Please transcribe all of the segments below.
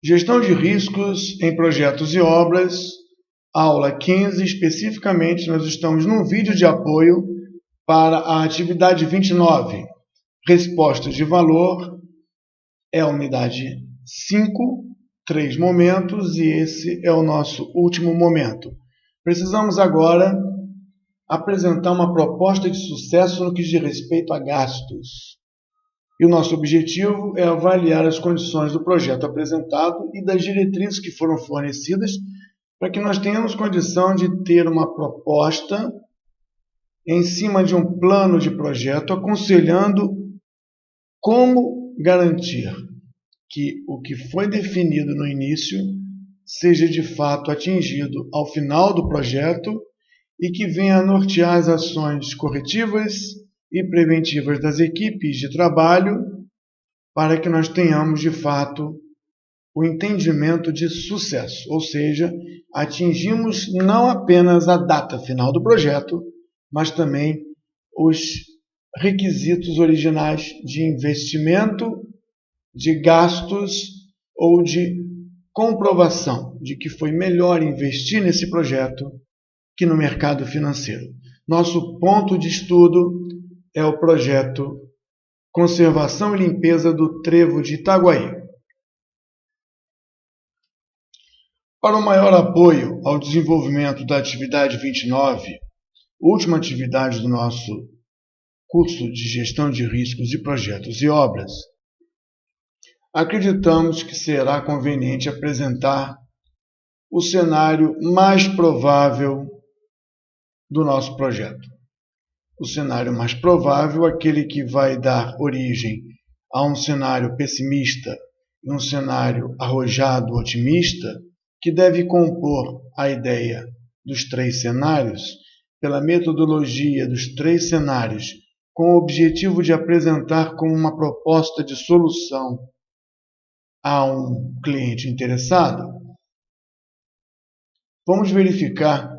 Gestão de riscos em projetos e obras, aula 15. Especificamente, nós estamos num vídeo de apoio para a atividade 29. Respostas de valor é a unidade 5, 3 momentos, e esse é o nosso último momento. Precisamos agora apresentar uma proposta de sucesso no que diz respeito a gastos. E o nosso objetivo é avaliar as condições do projeto apresentado e das diretrizes que foram fornecidas para que nós tenhamos condição de ter uma proposta em cima de um plano de projeto, aconselhando como garantir que o que foi definido no início seja de fato atingido ao final do projeto e que venha a nortear as ações corretivas e preventivas das equipes de trabalho para que nós tenhamos de fato o entendimento de sucesso, ou seja, atingimos não apenas a data final do projeto, mas também os requisitos originais de investimento, de gastos ou de comprovação de que foi melhor investir nesse projeto que no mercado financeiro. Nosso ponto de estudo é o projeto Conservação e Limpeza do Trevo de Itaguaí. Para o maior apoio ao desenvolvimento da atividade 29, última atividade do nosso curso de Gestão de Riscos de Projetos e Obras, acreditamos que será conveniente apresentar o cenário mais provável do nosso projeto. O cenário mais provável, aquele que vai dar origem a um cenário pessimista e um cenário arrojado otimista, que deve compor a ideia dos 3 cenários, pela metodologia dos 3 cenários, com o objetivo de apresentar como uma proposta de solução a um cliente interessado. Vamos verificar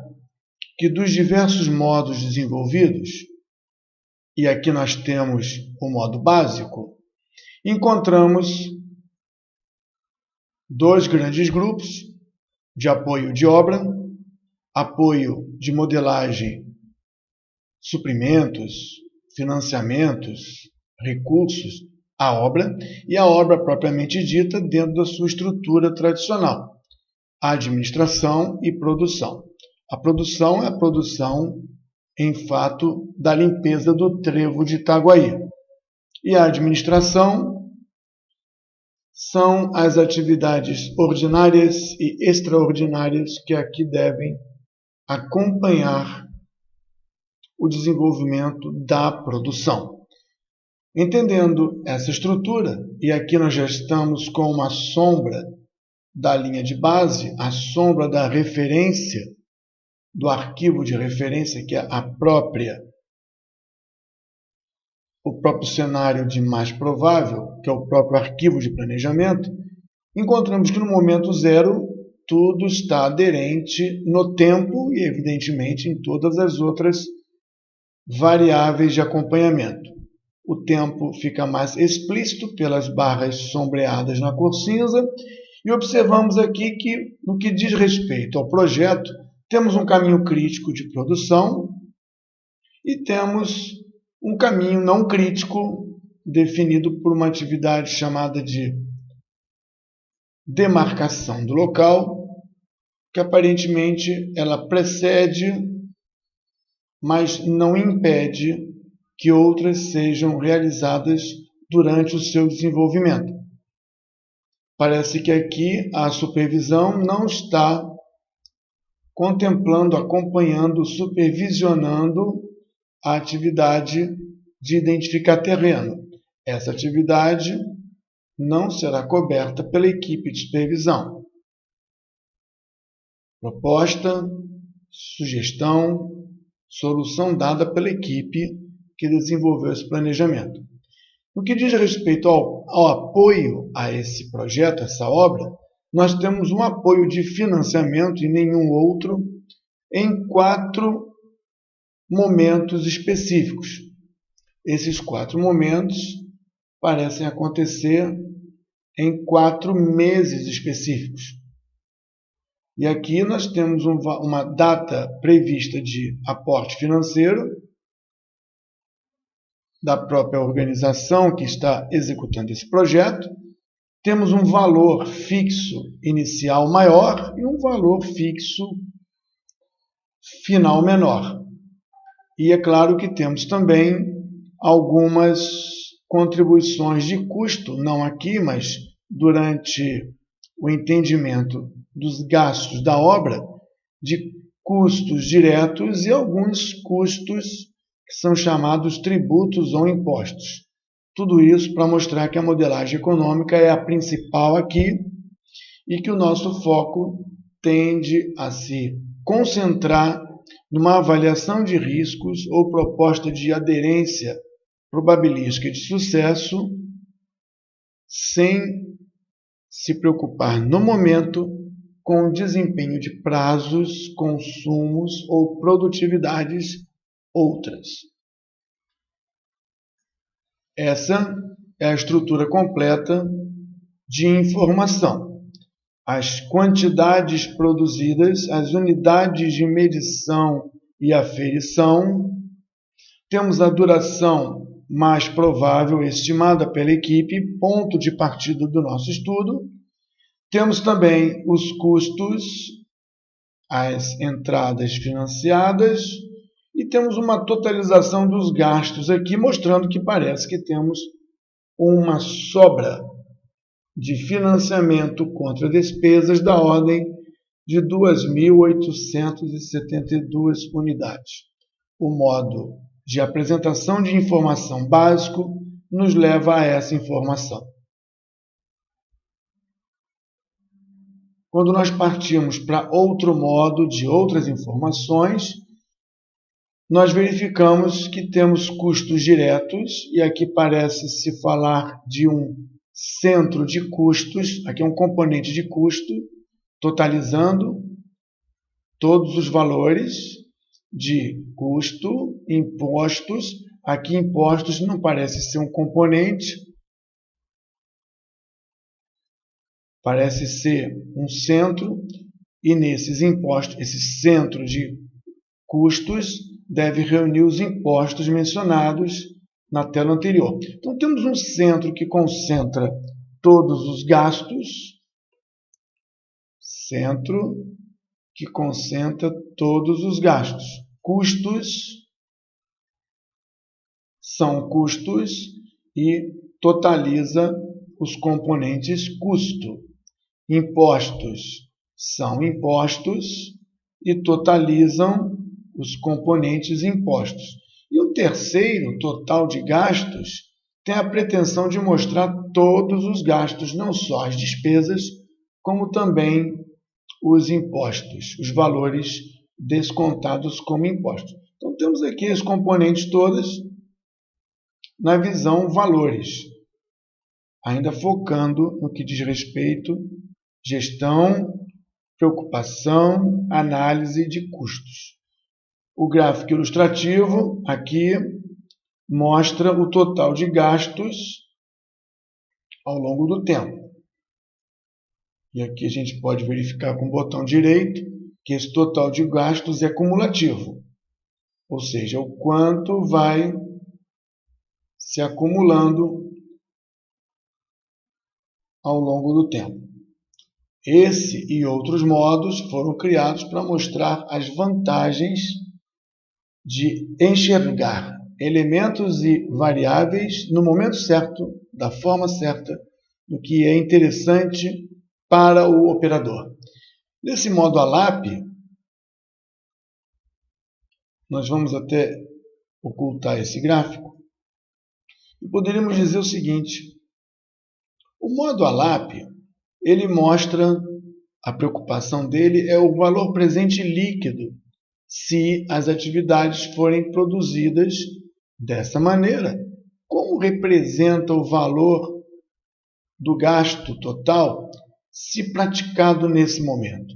que dos diversos modos desenvolvidos, e aqui nós temos o modo básico, encontramos 2 grandes grupos de apoio de obra, apoio de modelagem, suprimentos, financiamentos, recursos à obra, e a obra propriamente dita dentro da sua estrutura tradicional, administração e produção. A produção é a produção, em fato, da limpeza do trevo de Itaguaí. E a administração são as atividades ordinárias e extraordinárias que aqui devem acompanhar o desenvolvimento da produção. Entendendo essa estrutura, e aqui nós já estamos com uma sombra da linha de base, a sombra da referência, do arquivo de referência, que é o próprio cenário de mais provável, que é o próprio arquivo de planejamento, encontramos que no momento zero tudo está aderente no tempo e, evidentemente, em todas as outras variáveis de acompanhamento. O tempo fica mais explícito pelas barras sombreadas na cor cinza, e observamos aqui que, no que diz respeito ao projeto, temos um caminho crítico de produção e temos um caminho não crítico definido por uma atividade chamada de demarcação do local, que aparentemente ela precede, mas não impede que outras sejam realizadas durante o seu desenvolvimento. Parece que aqui a supervisão não está contemplando, acompanhando, supervisionando a atividade de identificar terreno. Essa atividade não será coberta pela equipe de supervisão. Proposta, sugestão, solução dada pela equipe que desenvolveu esse planejamento. No que diz respeito ao apoio a esse projeto, essa obra, nós temos um apoio de financiamento e nenhum outro em 4 momentos específicos. Esses 4 momentos parecem acontecer em 4 meses específicos. E aqui nós temos uma data prevista de aporte financeiro da própria organização que está executando esse projeto. Temos um valor fixo inicial maior e um valor fixo final menor. E é claro que temos também algumas contribuições de custo, não aqui, mas durante o entendimento dos gastos da obra, de custos diretos e alguns custos que são chamados tributos ou impostos. Tudo isso para mostrar que a modelagem econômica é a principal aqui e que o nosso foco tende a se concentrar numa avaliação de riscos ou proposta de aderência probabilística de sucesso, sem se preocupar no momento com o desempenho de prazos, consumos ou produtividades outras. Essa é a estrutura completa de informação. As quantidades produzidas, as unidades de medição e aferição. Temos a duração mais provável estimada pela equipe, ponto de partida do nosso estudo. Temos também os custos, as entradas financiadas e temos uma totalização dos gastos aqui, mostrando que parece que temos uma sobra de financiamento contra despesas da ordem de 2.872 unidades. O modo de apresentação de informação básico nos leva a essa informação. Quando nós partimos para outro modo de outras informações, nós verificamos que temos custos diretos, e aqui parece-se falar de um centro de custos, aqui é um componente de custo, totalizando todos os valores de custo, impostos. Aqui impostos não parece ser um componente, parece ser um centro, e nesses impostos, esse centro de custos deve reunir os impostos mencionados na tela anterior. Então temos um centro que concentra todos os gastos, centro que concentra todos os gastos. Custos são custos e totaliza os componentes custo. Impostos são impostos e totalizam os componentes impostos. E o terceiro, total de gastos, tem a pretensão de mostrar todos os gastos, não só as despesas, como também os impostos, os valores descontados como impostos. Então temos aqui os componentes todos na visão valores, ainda focando no que diz respeito à gestão, preocupação, análise de custos. O gráfico ilustrativo aqui mostra o total de gastos ao longo do tempo. E aqui a gente pode verificar com o botão direito que esse total de gastos é cumulativo, ou seja, o quanto vai se acumulando ao longo do tempo. Esse e outros modos foram criados para mostrar as vantagens de enxergar elementos e variáveis no momento certo, da forma certa, no que é interessante para o operador. Nesse modo ALAP, nós vamos até ocultar esse gráfico, e poderíamos dizer o seguinte: o modo ALAP, ele mostra, a preocupação dele é o valor presente líquido, se as atividades forem produzidas dessa maneira. Como representa o valor do gasto total se praticado nesse momento?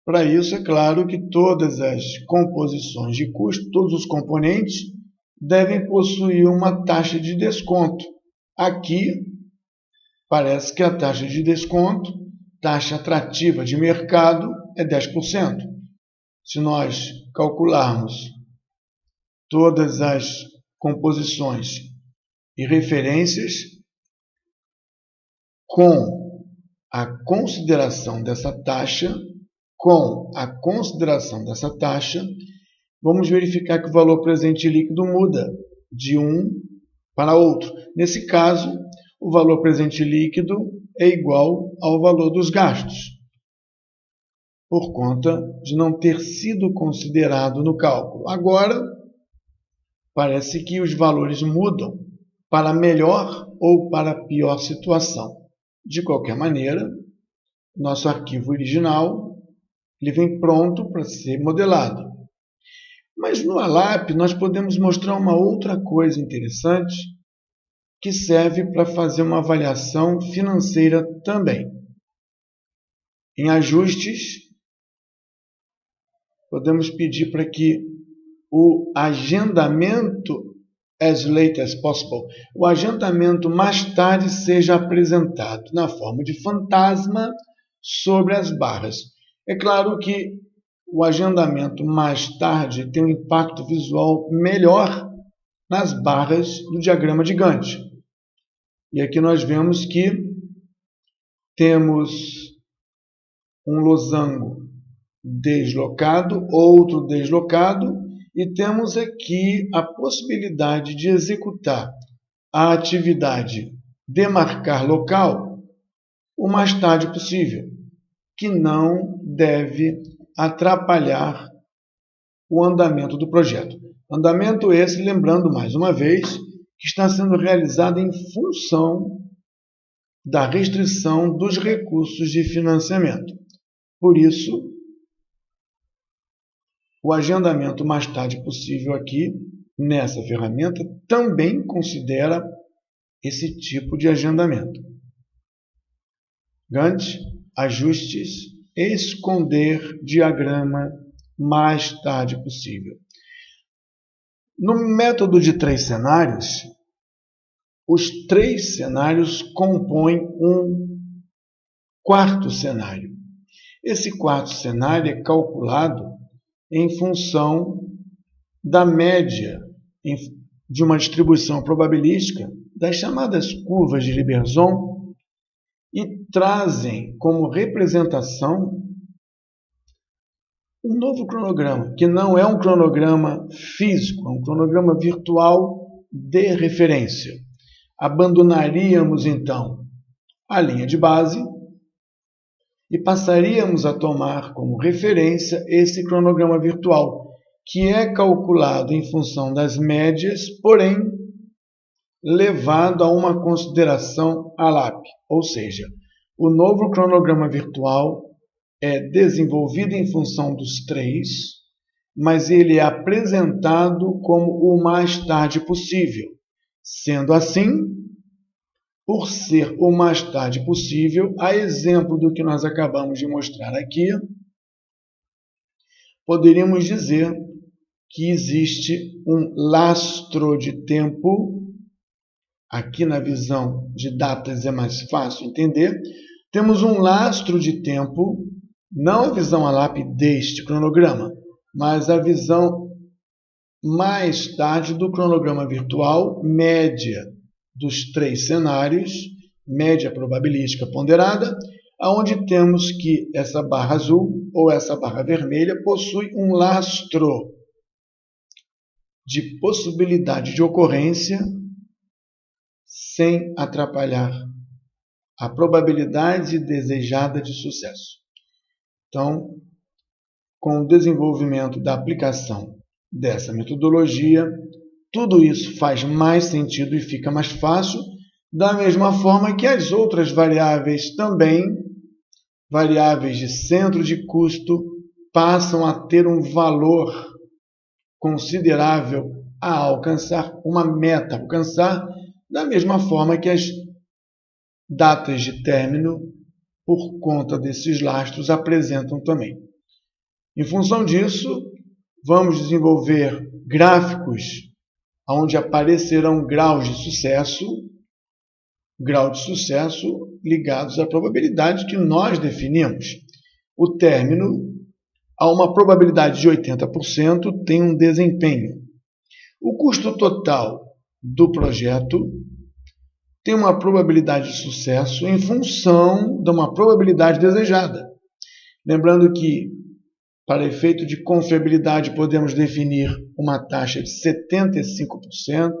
Para isso, é claro que todas as composições de custo, todos os componentes, devem possuir uma taxa de desconto. Aqui, parece que a taxa de desconto, taxa atrativa de mercado, é 10%. Se nós calcularmos todas as composições e referências com a consideração dessa taxa, vamos verificar que o valor presente líquido muda de um para outro. Nesse caso, o valor presente líquido é igual ao valor dos gastos, por conta de não ter sido considerado no cálculo. Agora, parece que os valores mudam para melhor ou para pior situação. De qualquer maneira, nosso arquivo original ele vem pronto para ser modelado. Mas no ALAP nós podemos mostrar uma outra coisa interessante que serve para fazer uma avaliação financeira também. Em ajustes, podemos pedir para que o agendamento as late as possible, o agendamento mais tarde seja apresentado na forma de fantasma sobre as barras. É claro que o agendamento mais tarde tem um impacto visual melhor nas barras do diagrama de Gantt. E aqui nós vemos que temos um losango deslocado, outro deslocado, e temos aqui a possibilidade de executar a atividade demarcar local o mais tarde possível, que não deve atrapalhar o andamento do projeto. Andamento esse, lembrando mais uma vez, que está sendo realizado em função da restrição dos recursos de financiamento. Por isso, o agendamento mais tarde possível aqui, nessa ferramenta, também considera esse tipo de agendamento. Gantt, ajustes, esconder diagrama mais tarde possível. No método de 3 cenários, os 3 cenários compõem um quarto cenário. Esse quarto cenário é calculado em função da média de uma distribuição probabilística das chamadas curvas de Liberson e trazem como representação um novo cronograma, que não é um cronograma físico, é um cronograma virtual de referência. Abandonaríamos, então, a linha de base e passaríamos a tomar como referência esse cronograma virtual, que é calculado em função das médias, porém levado a uma consideração ALAP, ou seja, o novo cronograma virtual é desenvolvido em função dos 3, mas ele é apresentado como o mais tarde possível. Sendo assim, por ser o mais tarde possível, a exemplo do que nós acabamos de mostrar aqui, poderíamos dizer que existe um lastro de tempo. Aqui na visão de datas é mais fácil entender. Temos um lastro de tempo, não a visão ALAP deste cronograma, mas a visão mais tarde do cronograma virtual, média dos 3 cenários, média probabilística ponderada, onde temos que essa barra azul ou essa barra vermelha possui um lastro de possibilidade de ocorrência sem atrapalhar a probabilidade desejada de sucesso. Então, com o desenvolvimento da aplicação dessa metodologia, tudo isso faz mais sentido e fica mais fácil, da mesma forma que as outras variáveis também, variáveis de centro de custo, passam a ter um valor considerável a alcançar, uma meta a alcançar, da mesma forma que as datas de término, por conta desses lastros, apresentam também. Em função disso, vamos desenvolver gráficos onde aparecerão graus de sucesso grau de sucesso ligados à probabilidade que nós definimos. O término, a uma probabilidade de 80%, tem um desempenho. O custo total do projeto tem uma probabilidade de sucesso em função de uma probabilidade desejada. Lembrando que, para efeito de confiabilidade, podemos definir uma taxa de 75%,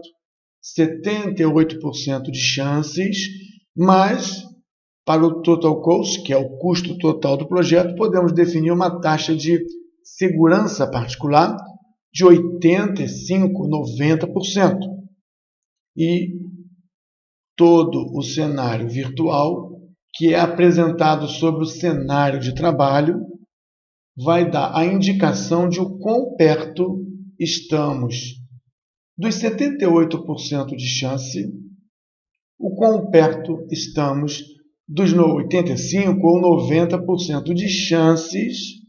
78% de chances, mas para o total cost, que é o custo total do projeto, podemos definir uma taxa de segurança particular de 85%, 90%. E todo o cenário virtual, que é apresentado sobre o cenário de trabalho, vai dar a indicação de o quão perto estamos dos 78% de chance, o quão perto estamos dos 85% ou 90% de chances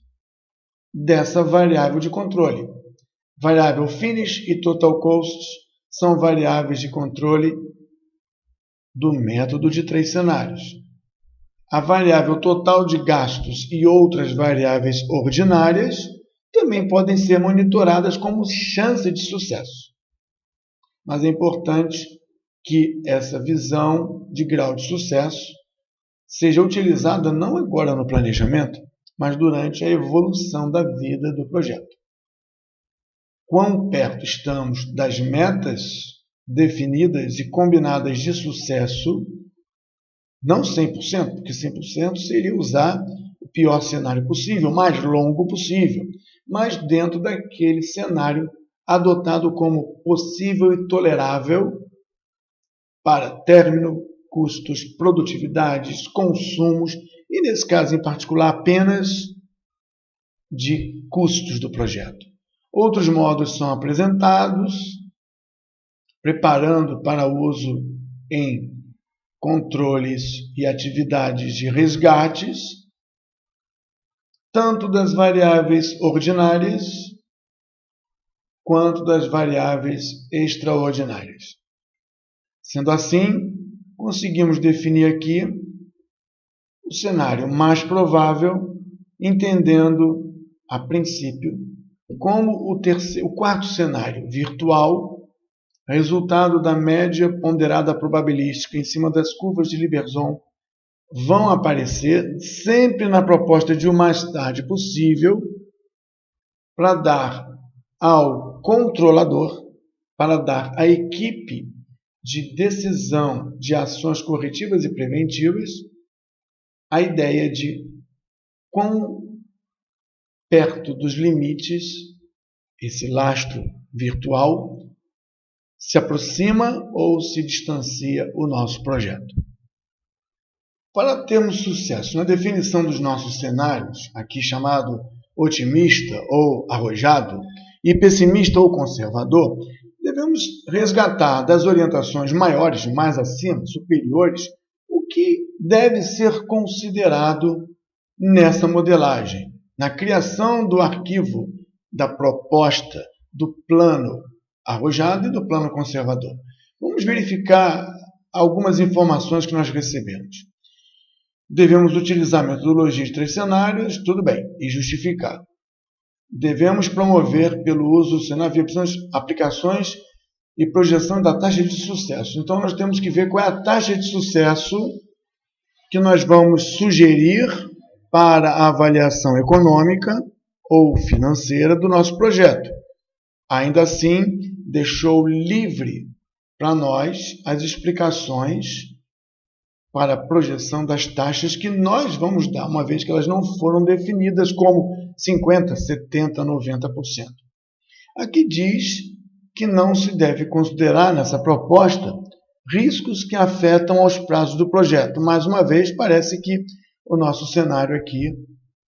dessa variável de controle. Variável finish e total cost são variáveis de controle do método de 3 cenários. A variável total de gastos e outras variáveis ordinárias também podem ser monitoradas como chance de sucesso. Mas é importante que essa visão de grau de sucesso seja utilizada não agora no planejamento, mas durante a evolução da vida do projeto. Quão perto estamos das metas definidas e combinadas de sucesso, não 100%, porque 100% seria usar o pior cenário possível, o mais longo possível, mas dentro daquele cenário adotado como possível e tolerável para término, custos, produtividades, consumos e, nesse caso em particular, apenas de custos do projeto. Outros modos são apresentados, preparando para uso em controles e atividades de resgates, tanto das variáveis ordinárias quanto das variáveis extraordinárias. Sendo assim, conseguimos definir aqui o cenário mais provável, entendendo, a princípio, como o quarto cenário virtual, resultado da média ponderada probabilística em cima das curvas de Liberson, vão aparecer sempre na proposta de o mais tarde possível para dar ao controlador, para dar à equipe de decisão de ações corretivas e preventivas a ideia de quão perto dos limites esse lastro virtual se aproxima ou se distancia o nosso projeto. Para termos sucesso na definição dos nossos cenários, aqui chamado otimista ou arrojado, e pessimista ou conservador, devemos resgatar das orientações maiores, mais acima, superiores, o que deve ser considerado nessa modelagem, na criação do arquivo da proposta do plano arrojado e do plano conservador. Vamos verificar algumas informações que nós recebemos. Devemos utilizar a metodologia de 3 cenários, tudo bem, e justificar. Devemos promover pelo uso do cenário aplicações e projeção da taxa de sucesso. Então, nós temos que ver qual é a taxa de sucesso que nós vamos sugerir para a avaliação econômica ou financeira do nosso projeto. Ainda assim, deixou livre para nós as explicações para a projeção das taxas que nós vamos dar, uma vez que elas não foram definidas como 50%, 70%, 90%. Aqui diz que não se deve considerar nessa proposta riscos que afetam aos prazos do projeto. Mais uma vez, parece que o nosso cenário aqui,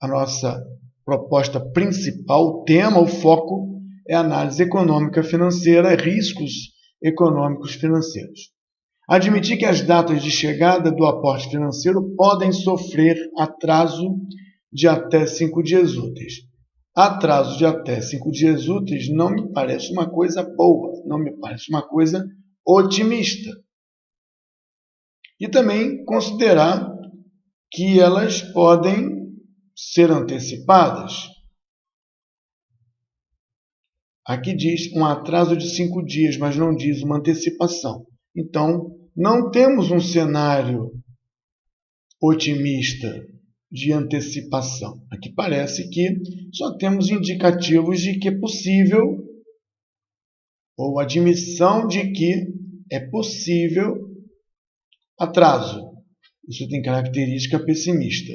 a nossa proposta principal, o tema, o foco, é análise econômica financeira, riscos econômicos financeiros. Admitir que as datas de chegada do aporte financeiro podem sofrer atraso de até 5 dias úteis. Atraso de até 5 dias úteis não me parece uma coisa boa, não me parece uma coisa otimista. E também considerar que elas podem ser antecipadas. Aqui diz um atraso de 5 dias, mas não diz uma antecipação. Então, não temos um cenário otimista de antecipação. Aqui parece que só temos indicativos de que é possível, ou admissão de que é possível atraso. Isso tem característica pessimista.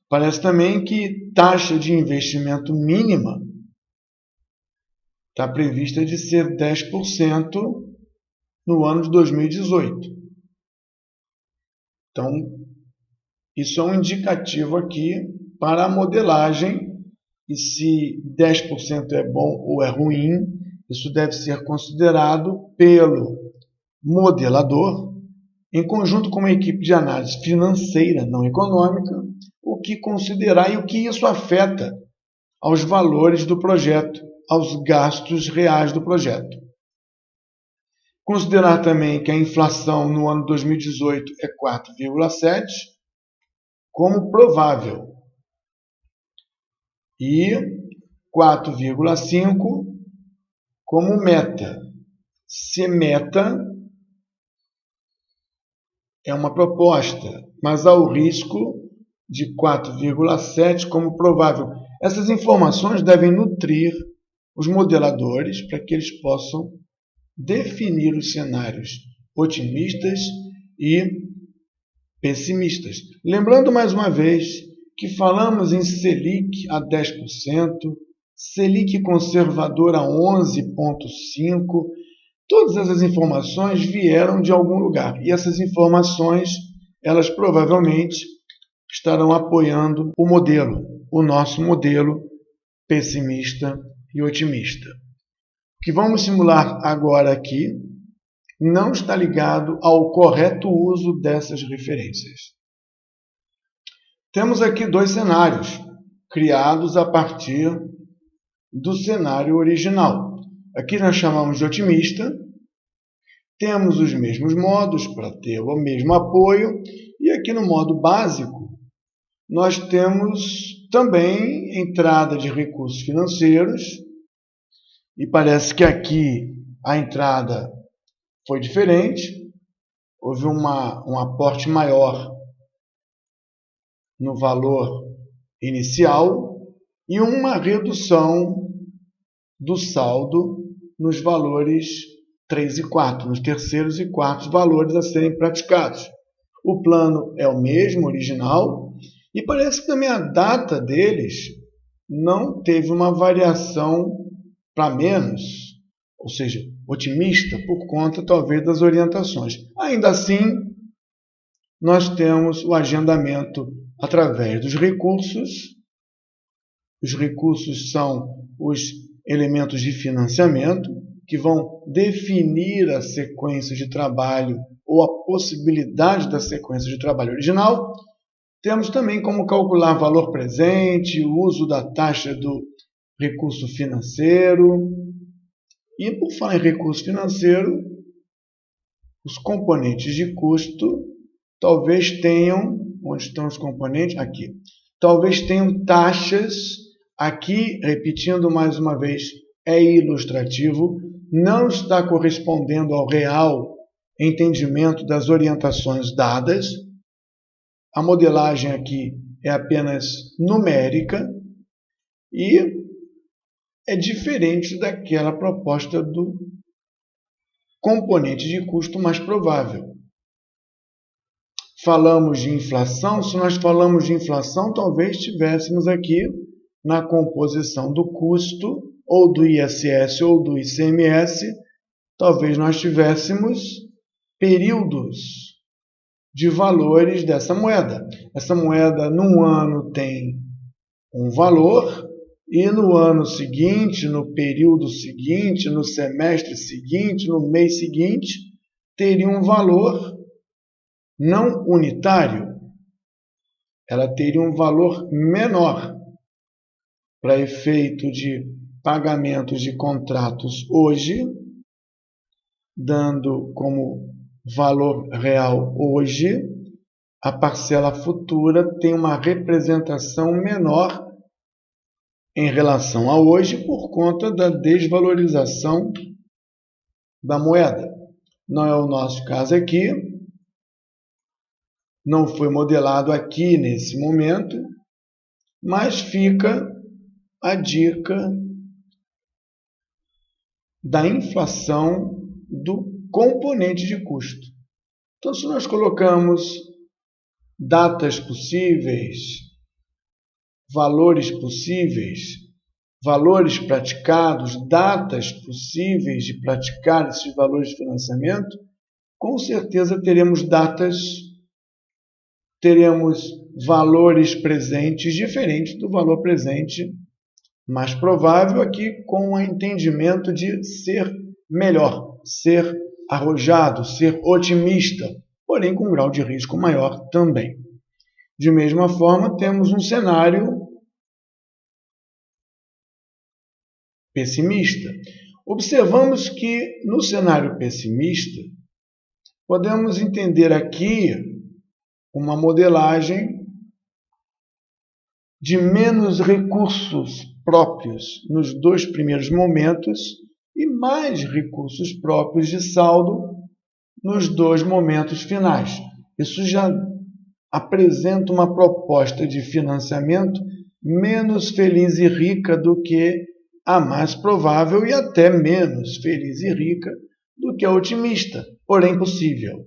Parece também que taxa de investimento mínima está prevista de ser 10% no ano de 2018. Então, isso é um indicativo aqui para a modelagem, e se 10% é bom ou é ruim, isso deve ser considerado pelo modelador, em conjunto com uma equipe de análise financeira, não econômica, o que considerar e o que isso afeta aos valores do projeto, aos gastos reais do projeto. Considerar também que a inflação no ano 2018 é 4,7%, como provável, e 4,5% como meta. Se meta é uma proposta, mas há o risco de 4,7% como provável. Essas informações devem nutrir os modeladores para que eles possam definir os cenários otimistas e pessimistas. Lembrando mais uma vez que falamos em Selic a 10%, Selic conservador a 11,5%. Todas essas informações vieram de algum lugar. E essas informações, elas provavelmente estarão apoiando o modelo, o nosso modelo pessimista e otimista. O que vamos simular agora aqui não está ligado ao correto uso dessas referências. Temos aqui dois cenários, criados a partir do cenário original. Aqui nós chamamos de otimista, temos os mesmos modos para ter o mesmo apoio, e aqui no modo básico, nós temos também entrada de recursos financeiros, e parece que aqui a entrada foi diferente, houve um aporte maior no valor inicial e uma redução do saldo nos valores 3 e 4, nos terceiros e quartos valores a serem praticados. O plano é o mesmo, original, e parece que também a data deles não teve uma variação para menos, ou seja, otimista por conta talvez das orientações. Ainda assim, nós temos o agendamento através dos recursos. Os recursos são os elementos de financiamento que vão definir a sequência de trabalho ou a possibilidade da sequência de trabalho original. Temos também como calcular valor presente, o uso da taxa do recurso financeiro. E por falar em recurso financeiro, os componentes de custo talvez tenham, onde estão os componentes? Aqui. Talvez tenham taxas, aqui, repetindo mais uma vez, é ilustrativo, não está correspondendo ao real entendimento das orientações dadas. A modelagem aqui é apenas numérica e é diferente daquela proposta do componente de custo mais provável. Falamos de inflação. Se nós falamos de inflação, talvez tivéssemos aqui na composição do custo, ou do ISS ou do ICMS, talvez nós tivéssemos períodos de valores dessa moeda. Essa moeda, num ano, tem um valor, e no ano seguinte, no período seguinte, no semestre seguinte, no mês seguinte, teria um valor não unitário. Ela teria um valor menor para efeito de pagamentos de contratos hoje, dando como valor real hoje, a parcela futura tem uma representação menor em relação a hoje por conta da desvalorização da moeda. Não é o nosso caso aqui, não foi modelado aqui nesse momento, mas fica a dica da inflação do componente de custo. Então, se nós colocamos datas possíveis, valores possíveis, valores praticados, datas possíveis de praticar esses valores de financiamento, com certeza teremos valores presentes diferentes do valor presente, mais provável aqui com o entendimento de ser melhor, ser arrojado, ser otimista, porém com um grau de risco maior também. De mesma forma, temos um cenário pessimista. Observamos que no cenário pessimista, podemos entender aqui uma modelagem de menos recursos próprios nos 2 primeiros momentos e mais recursos próprios de saldo nos 2 momentos finais. Isso já apresenta uma proposta de financiamento menos feliz e rica do que a mais provável e até menos feliz e rica do que a otimista, porém possível.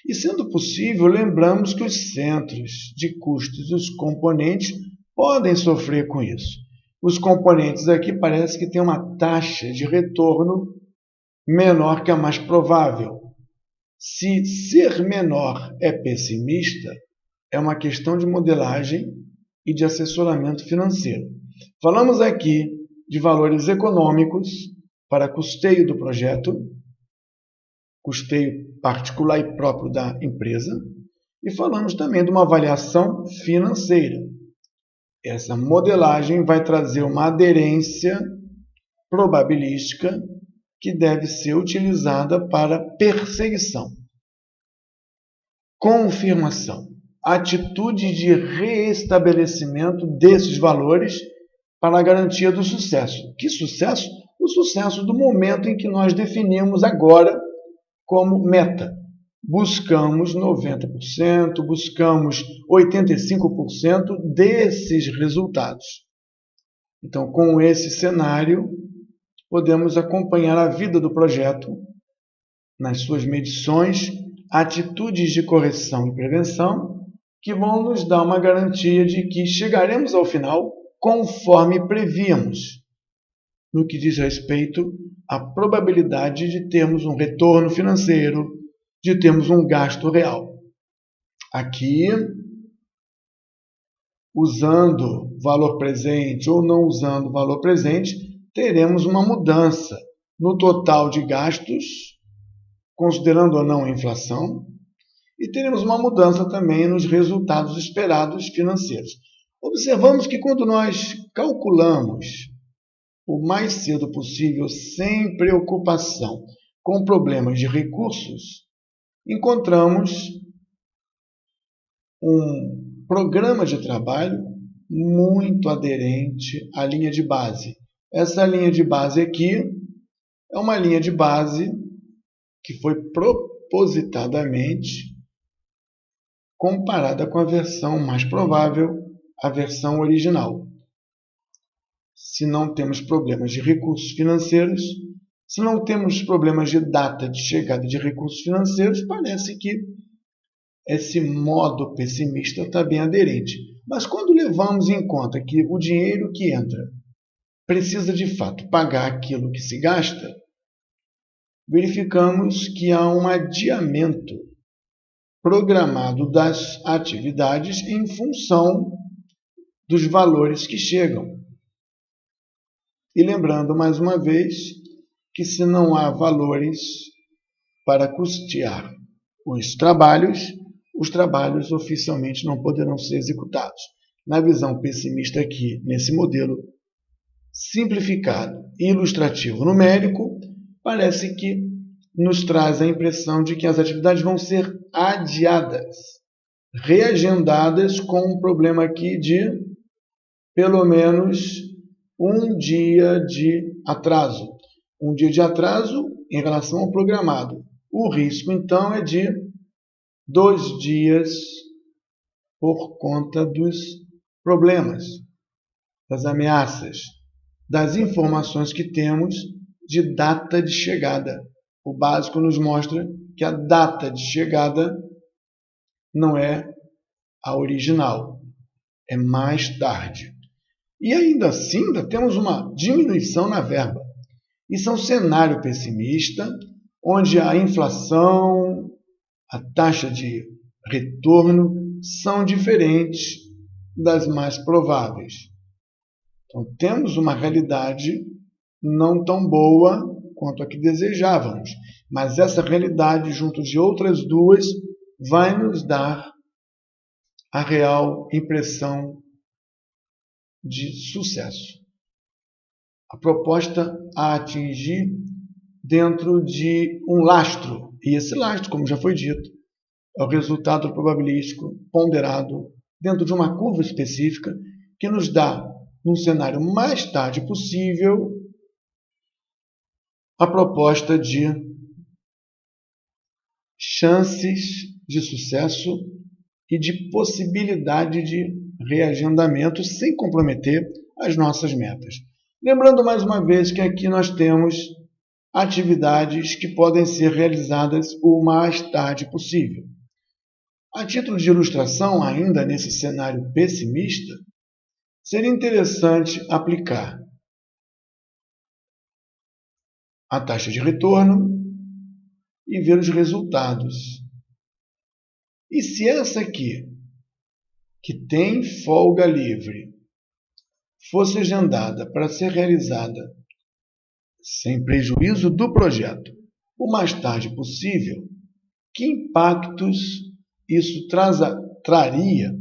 E sendo possível, lembramos que os centros de custos e os componentes podem sofrer com isso. Os componentes aqui parece que têm uma taxa de retorno menor que a mais provável. Se ser menor é pessimista, é uma questão de modelagem e de assessoramento financeiro. Falamos aqui de valores econômicos para custeio do projeto, custeio particular e próprio da empresa, e falamos também de uma avaliação financeira. Essa modelagem vai trazer uma aderência probabilística que deve ser utilizada para perseguição, confirmação, atitude de reestabelecimento desses valores para a garantia do sucesso. Que sucesso? O sucesso do momento em que nós definimos agora como meta. Buscamos 90%, buscamos 85% desses resultados. Então, com esse cenário, podemos acompanhar a vida do projeto nas suas medições, atitudes de correção e prevenção, que vão nos dar uma garantia de que chegaremos ao final conforme prevíamos, no que diz respeito à probabilidade de termos um retorno financeiro, de termos um gasto real. Aqui, usando valor presente ou não usando valor presente, teremos uma mudança no total de gastos, considerando ou não a inflação, e teremos uma mudança também nos resultados esperados financeiros. Observamos que quando nós calculamos o mais cedo possível, sem preocupação com problemas de recursos, encontramos um programa de trabalho muito aderente à linha de base. Essa linha de base aqui é uma linha de base que foi propositadamente comparada com a versão mais provável, a versão original. Se não temos problemas de recursos financeiros, se não temos problemas de data de chegada de recursos financeiros, parece que esse modo pessimista está bem aderente. Mas quando levamos em conta que o dinheiro que entra precisa de fato pagar aquilo que se gasta, verificamos que há um adiamento programado das atividades em função dos valores que chegam. E lembrando mais uma vez que se não há valores para custear os trabalhos oficialmente não poderão ser executados. Na visão pessimista aqui, nesse modelo simplificado e ilustrativo numérico, parece que nos traz a impressão de que as atividades vão ser adiadas, reagendadas, com um problema aqui de pelo menos um dia de atraso. Um dia de atraso em relação ao programado. O risco, então, é de 2 dias por conta dos problemas, das ameaças, das informações que temos de data de chegada. O básico nos mostra que a data de chegada não é a original, é mais tarde. E ainda assim, ainda temos uma diminuição na verba. Isso é um cenário pessimista, onde a inflação, a taxa de retorno são diferentes das mais prováveis. Então, temos uma realidade não tão boa quanto a que desejávamos, mas essa realidade, junto de outras duas, vai nos dar a real impressão de sucesso. A proposta a atingir dentro de um lastro, e esse lastro, como já foi dito, é o resultado probabilístico ponderado dentro de uma curva específica que nos dá, num cenário mais tarde possível, a proposta de chances de sucesso e de possibilidade de reagendamento sem comprometer as nossas metas. Lembrando mais uma vez que aqui nós temos atividades que podem ser realizadas o mais tarde possível. A título de ilustração, ainda nesse cenário pessimista, seria interessante aplicar a taxa de retorno e ver os resultados. E se essa aqui, que tem folga livre, fosse agendada para ser realizada sem prejuízo do projeto o mais tarde possível, que impactos isso traria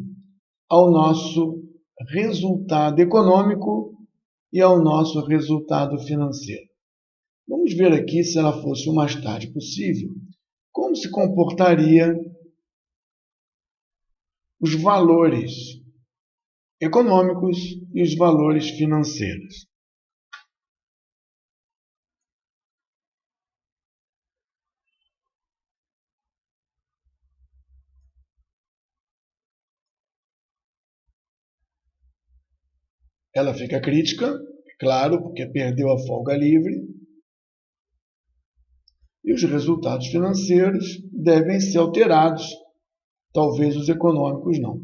ao nosso resultado econômico e ao nosso resultado financeiro? Vamos ver aqui, se ela fosse o mais tarde possível, como se comportaria os valores econômicos e os valores financeiros. Ela fica crítica, claro, porque perdeu a folga livre, e os resultados financeiros devem ser alterados, talvez os econômicos não.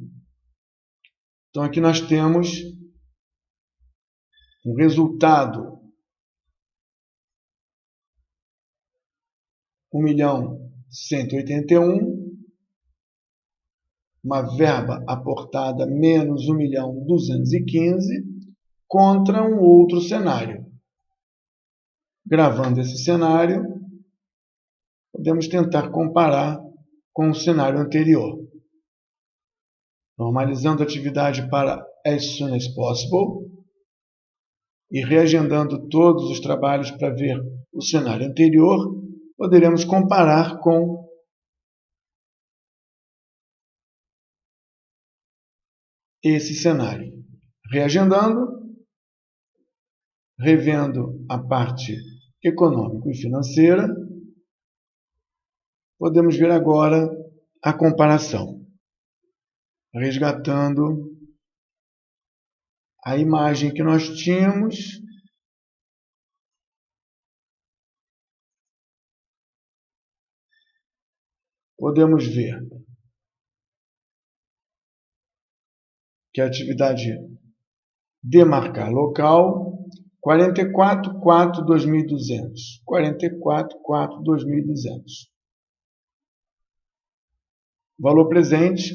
Então aqui nós temos um resultado 1.181.000, uma verba aportada menos 1.215.000, contra um outro cenário. Gravando esse cenário, podemos tentar comparar com o cenário anterior. Normalizando a atividade para as soon as possible e reagendando todos os trabalhos para ver o cenário anterior, poderemos comparar com esse cenário. Reagendando, revendo a parte econômica e financeira, podemos ver agora a comparação, resgatando a imagem que nós tínhamos podemos ver que a atividade demarcar local 44.4.2.200, 44.4.2.200. Valor presente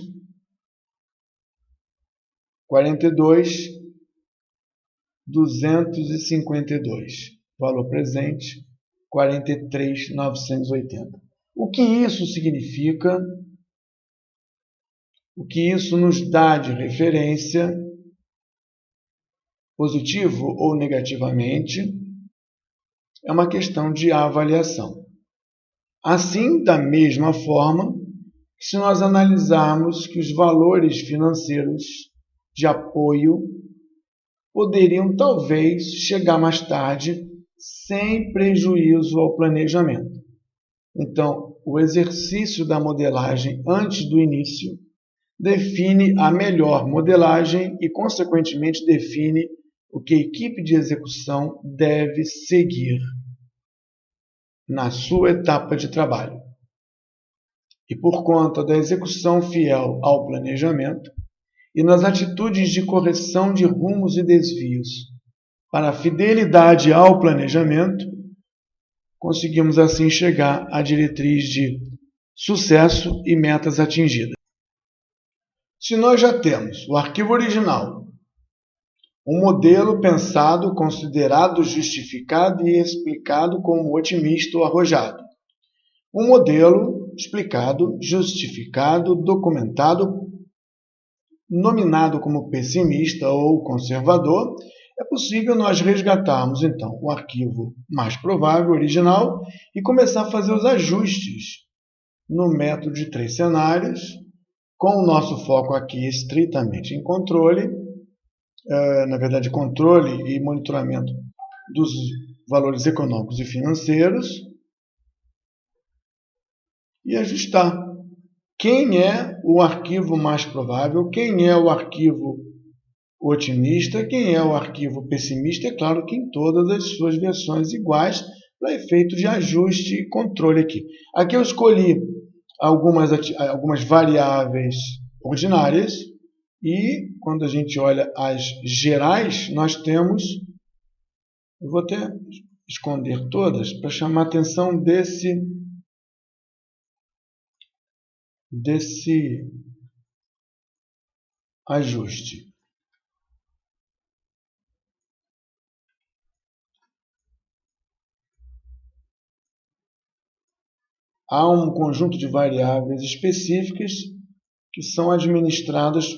42.252. Valor presente 43.980. O que isso significa? O que isso nos dá de referência, positivo ou negativamente, é uma questão de avaliação. Assim, da mesma forma, se nós analisarmos que os valores financeiros de apoio poderiam talvez chegar mais tarde sem prejuízo ao planejamento. Então, o exercício da modelagem antes do início define a melhor modelagem e, consequentemente, define o que a equipe de execução deve seguir na sua etapa de trabalho. E por conta da execução fiel ao planejamento e nas atitudes de correção de rumos e desvios para a fidelidade ao planejamento, conseguimos assim chegar à diretriz de sucesso e metas atingidas. Se nós já temos o arquivo original, um modelo pensado, considerado, justificado e explicado como otimista ou arrojado, um modelo explicado, justificado, documentado, nominado como pessimista ou conservador, é possível nós resgatarmos, então, o arquivo mais provável, original, e começar a fazer os ajustes no método de 3 cenários, com o nosso foco aqui estritamente em controle, na verdade, controle e monitoramento dos valores econômicos e financeiros, e ajustar quem é o arquivo mais provável, quem é o arquivo otimista, quem é o arquivo pessimista, é claro que em todas as suas versões iguais, para efeito de ajuste e controle aqui. Aqui eu escolhi algumas variáveis ordinárias e quando a gente olha as gerais, nós temos, eu vou até esconder todas para chamar a atenção desse ajuste. Há um conjunto de variáveis específicas que são administradas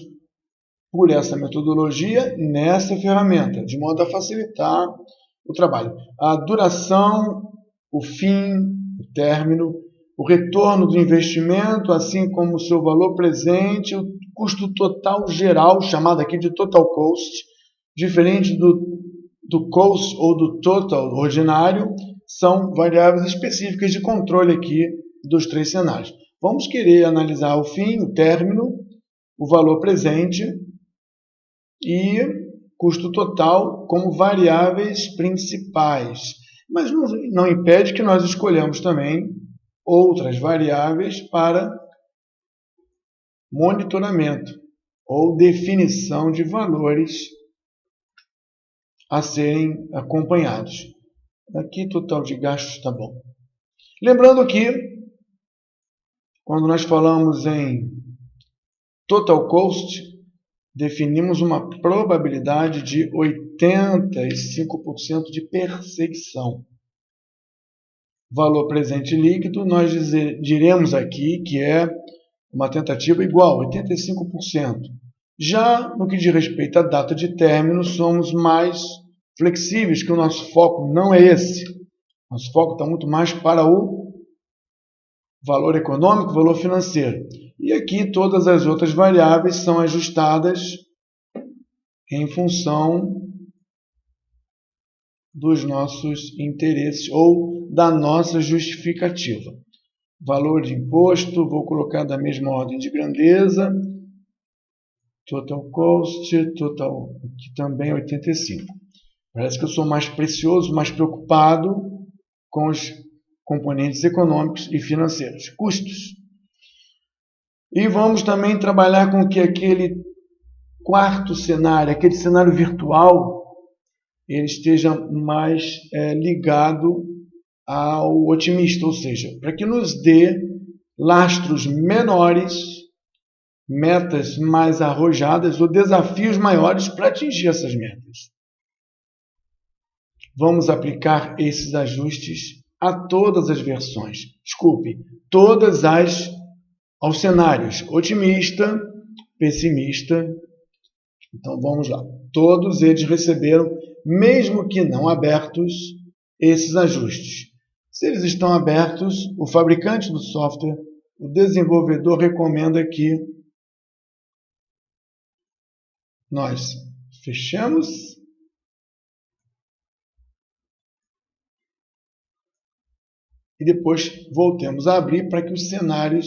por essa metodologia nessa ferramenta, de modo a facilitar o trabalho. A duração, o fim, o término, o retorno do investimento, assim como o seu valor presente, o custo total geral, chamado aqui de total cost, diferente do cost ou do total ordinário, são variáveis específicas de controle aqui dos 3 cenários. Vamos querer analisar o fim, o término, o valor presente e custo total como variáveis principais. Mas não impede que nós escolhamos também outras variáveis para monitoramento ou definição de valores a serem acompanhados. Aqui, total de gastos, está bom. Lembrando que, quando nós falamos em total cost, definimos uma probabilidade de 85% de perseguição. Valor presente líquido, nós diremos aqui que é uma tentativa igual, 85%. Já no que diz respeito à data de término, somos mais flexíveis, que o nosso foco não é esse. Nosso foco está muito mais para o valor econômico, valor financeiro. E aqui todas as outras variáveis são ajustadas em função dos nossos interesses ou da nossa justificativa. Valor de imposto, vou colocar da mesma ordem de grandeza. Total cost, total, aqui também 85. Parece que eu sou mais precioso, mais preocupado com os componentes econômicos e financeiros. Custos. E vamos também trabalhar com que aquele quarto cenário, aquele cenário virtual, ele esteja mais ligado ao otimista, ou seja, para que nos dê lastros menores, metas mais arrojadas ou desafios maiores para atingir essas metas. Vamos aplicar esses ajustes a todas as versões. Desculpe, todas aos cenários otimista, pessimista. Então vamos lá. Todos eles receberam, mesmo que não abertos, esses ajustes. Se eles estão abertos, o fabricante do software, o desenvolvedor recomenda que nós fechamos e depois voltemos a abrir para que os cenários,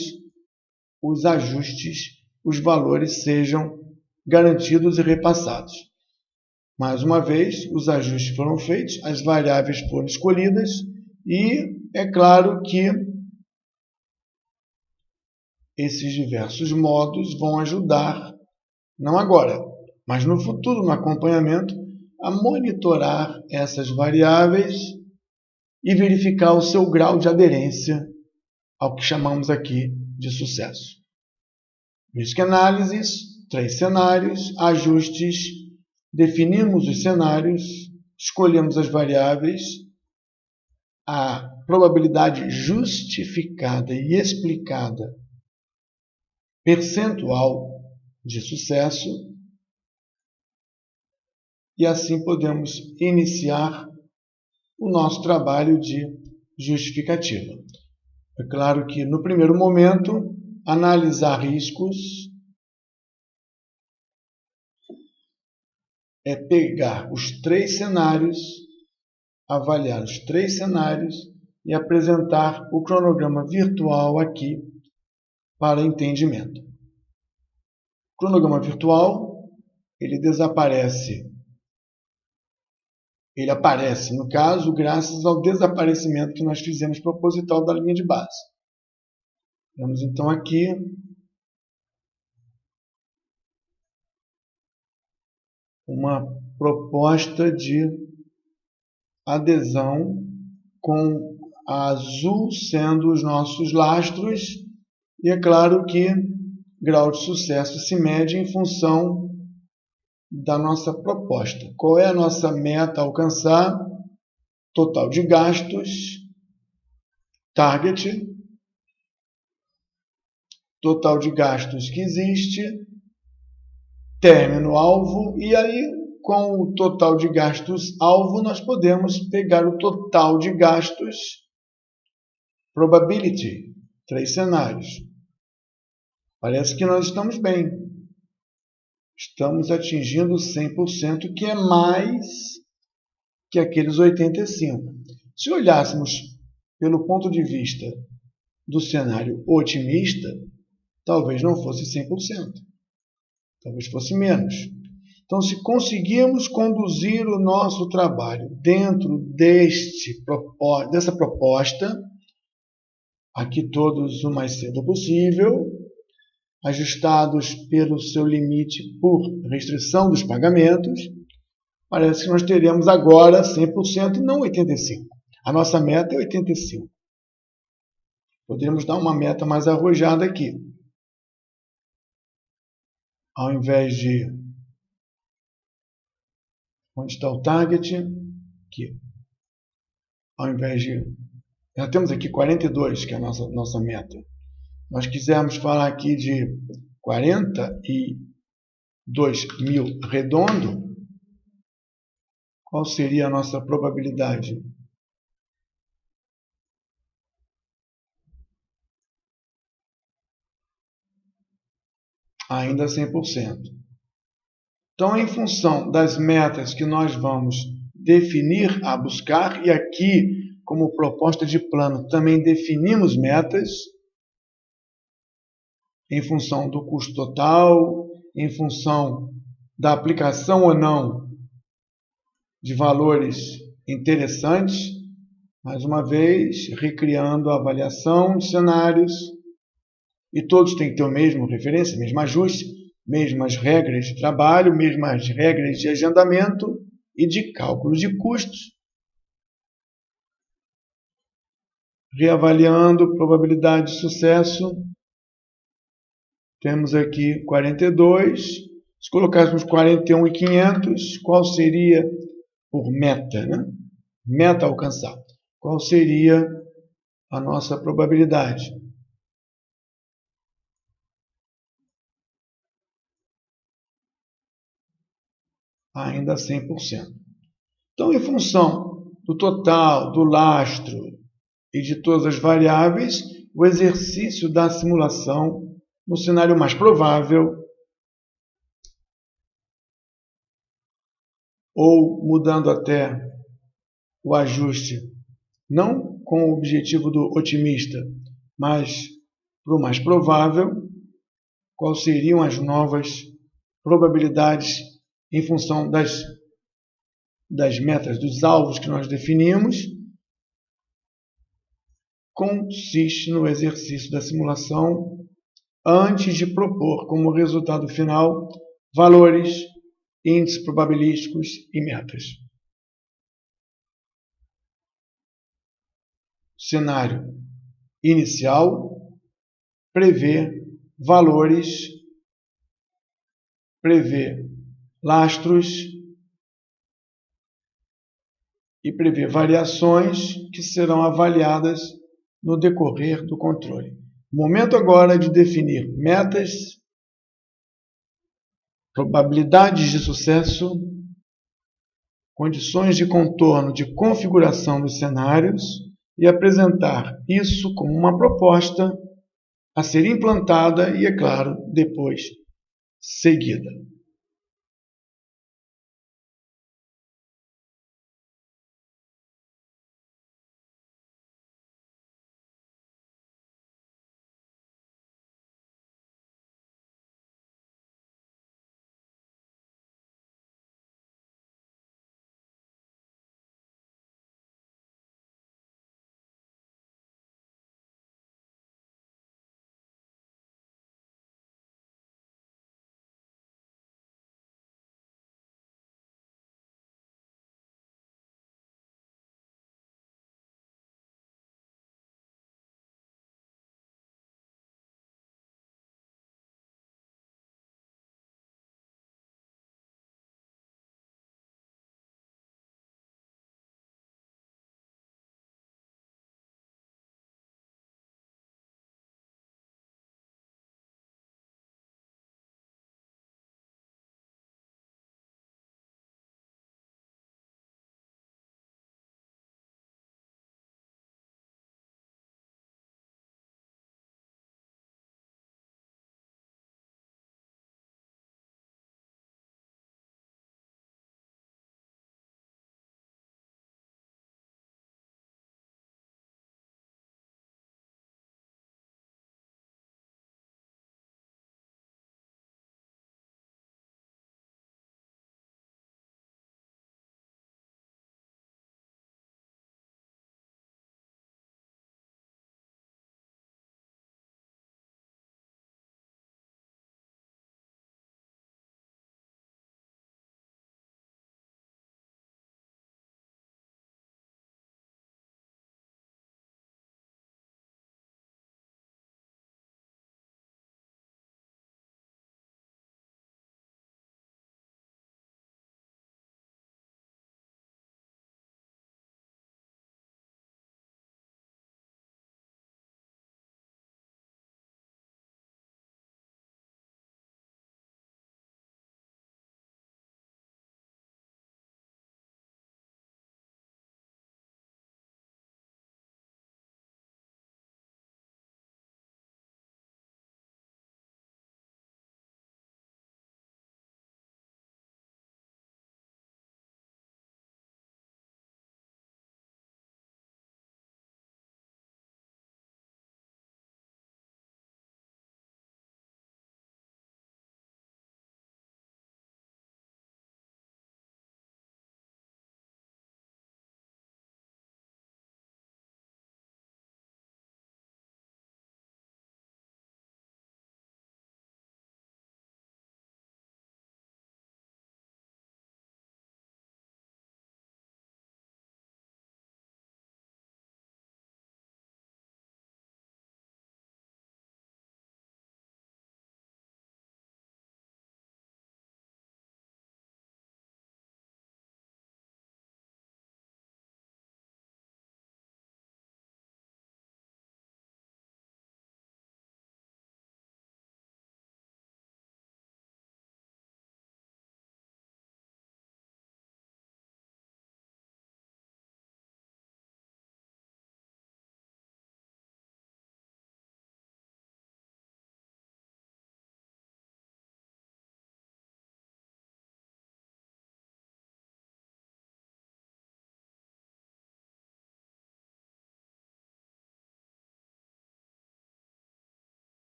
os ajustes, os valores sejam garantidos e repassados. Mais uma vez, os ajustes foram feitos, as variáveis foram escolhidas e é claro que esses diversos modos vão ajudar, não agora, mas no futuro, no acompanhamento, a monitorar essas variáveis e verificar o seu grau de aderência ao que chamamos aqui de sucesso. Risk Analysis, 3 cenários, ajustes, definimos os cenários, escolhemos as variáveis, a probabilidade justificada e explicada, percentual de sucesso, e assim podemos iniciar o nosso trabalho de justificativa. É claro que no primeiro momento, analisar riscos é pegar os 3 cenários, avaliar os 3 cenários e apresentar o cronograma virtual aqui para entendimento. O cronograma virtual, ele desaparece. Ele aparece, no caso, graças ao desaparecimento que nós fizemos proposital da linha de base. Temos então aqui uma proposta de adesão com a azul sendo os nossos lastros e é claro que grau de sucesso se mede em função da nossa proposta. Qual é a nossa meta a alcançar? Total de gastos, target, total de gastos que existe, término-alvo, e aí com o total de gastos-alvo nós podemos pegar o total de gastos, probability, 3 cenários. Parece que nós estamos bem. Estamos atingindo 100%, que é mais que aqueles 85%. Se olhássemos pelo ponto de vista do cenário otimista, talvez não fosse 100%. Talvez fosse menos. Então, se conseguirmos conduzir o nosso trabalho dentro dessa proposta, aqui todos o mais cedo possível, ajustados pelo seu limite por restrição dos pagamentos, parece que nós teremos agora 100% e não 85%. A nossa meta é 85%. Poderíamos dar uma meta mais arrojada aqui. Ao invés de... Onde está o target? Aqui. Ao invés de... Já temos aqui 42, que é a nossa meta. Nós quisermos falar aqui de 42 mil redondo, qual seria a nossa probabilidade? Ainda 100%. Então, em função das metas que nós vamos definir a buscar, e aqui, como proposta de plano, também definimos metas, em função do custo total, em função da aplicação ou não de valores interessantes, mais uma vez, recriando a avaliação de cenários, e todos têm que ter o mesmo referência, mesmo ajuste, mesmas regras de trabalho, mesmas regras de agendamento e de cálculo de custos. Reavaliando probabilidade de sucesso, temos aqui 42. Se colocássemos 41.500, qual seria por meta, né? Meta alcançada. Qual seria a nossa probabilidade? Ainda 100%. Então, em função do total, do lastro e de todas as variáveis, o exercício da simulação no cenário mais provável, ou mudando até o ajuste, não com o objetivo do otimista, mas para o mais provável, quais seriam as novas probabilidades em função das metas, dos alvos que nós definimos, consiste no exercício da simulação antes de propor como resultado final valores, índices probabilísticos e metas. Cenário inicial prevê valores, prevê lastros e prevê variações que serão avaliadas no decorrer do controle. Momento agora de definir metas, probabilidades de sucesso, condições de contorno de configuração dos cenários e apresentar isso como uma proposta a ser implantada e, é claro, depois seguida.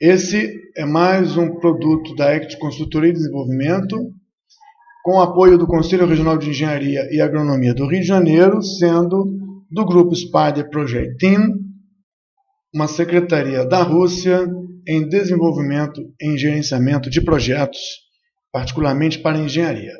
Esse é mais um produto da ECT Consultoria e Desenvolvimento, com apoio do Conselho Regional de Engenharia e Agronomia do Rio de Janeiro, sendo do Grupo Spider Project Team, uma secretaria da Rússia em desenvolvimento e gerenciamento de projetos, particularmente para engenharia.